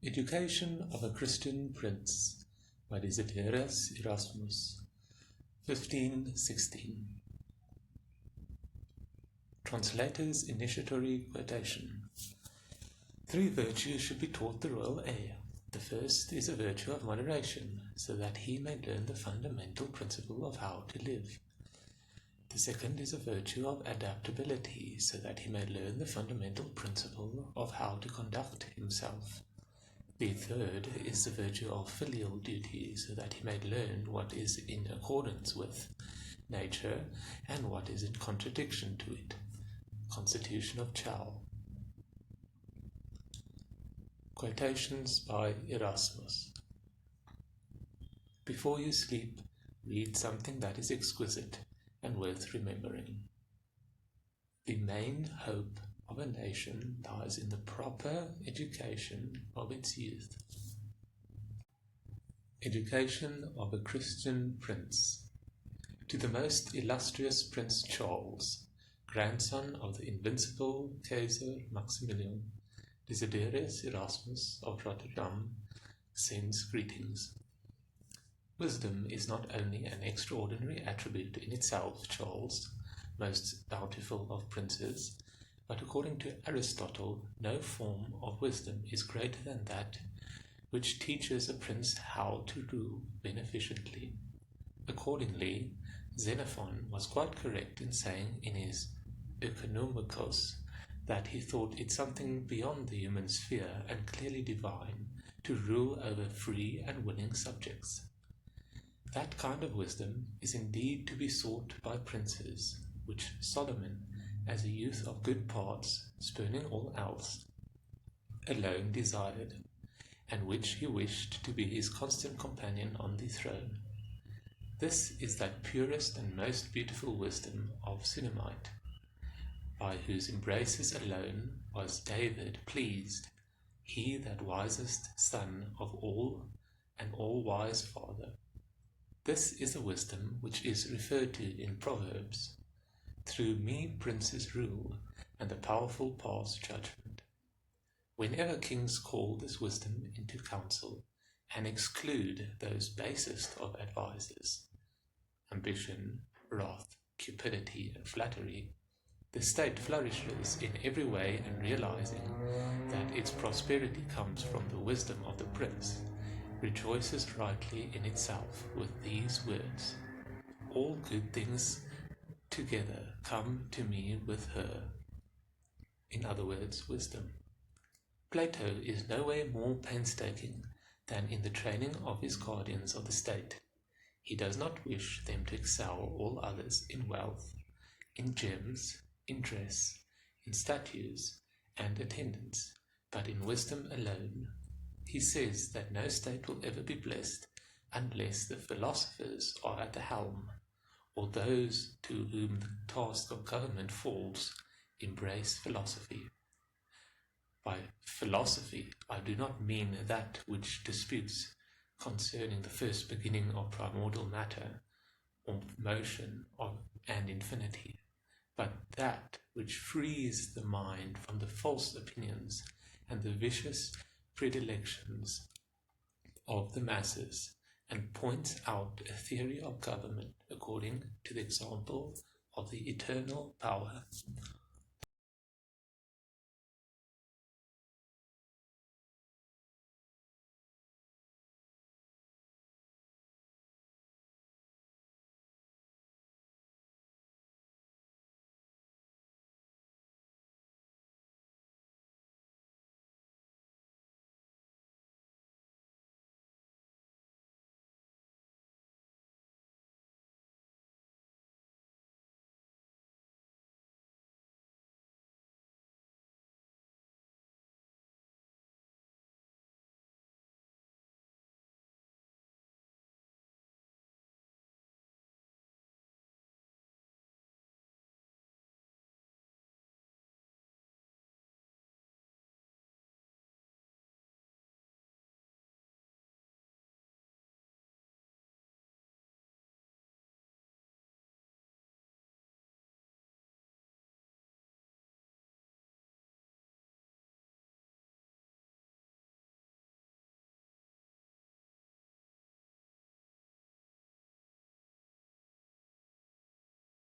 Education of a Christian Prince by Desiderius Erasmus, 1516. Translator's initiatory quotation. 3 virtues should be taught the royal heir. The first is a virtue of moderation, so that he may learn the fundamental principle of how to live. The second is a virtue of adaptability, so that he may learn the fundamental principle of how to conduct himself. The third is the virtue of filial duty, so that he may learn what is in accordance with nature and what is in contradiction to it. Constitution of Chow. Quotations by Erasmus. Before you sleep, read something that is exquisite and worth remembering. The main hope of a nation lies in the proper education of its youth. Education of a Christian Prince. To the most illustrious Prince Charles, grandson of the invincible Kaiser Maximilian, Desiderius Erasmus of Rotterdam sends greetings. Wisdom is not only an extraordinary attribute in itself, Charles, most bountiful of princes, but according to Aristotle, no form of wisdom is greater than that which teaches a prince how to rule beneficently. Accordingly, Xenophon was quite correct in saying in his Oikonomikos that he thought it something beyond the human sphere and clearly divine to rule over free and willing subjects. That kind of wisdom is indeed to be sought by princes, which Solomon, as a youth of good parts, spurning all else, alone desired, and which he wished to be his constant companion on the throne. This is that purest and most beautiful wisdom of Sunamite, by whose embraces alone was David pleased, he that wisest son of all, and all-wise father. This is the wisdom which is referred to in Proverbs. Through me princes rule, and the powerful pass judgment. Whenever kings call this wisdom into council, and exclude those basest of advisers, ambition, wrath, cupidity, and flattery, the state flourishes in every way, and realizing that its prosperity comes from the wisdom of the prince, rejoices rightly in itself with these words: all good things together come to me with her. In other words, wisdom. Plato is nowhere more painstaking than in the training of his guardians of the state. He does not wish them to excel all others in wealth, in gems, in dress, in statues, and attendance, but in wisdom alone. He says that no state will ever be blessed unless the philosophers are at the helm, or those to whom the task of government falls embrace philosophy. By philosophy, I do not mean that which disputes concerning the first beginning of primordial matter, or motion and infinity, but that which frees the mind from the false opinions and the vicious predilections of the masses, and points out a theory of government according to the example of the eternal power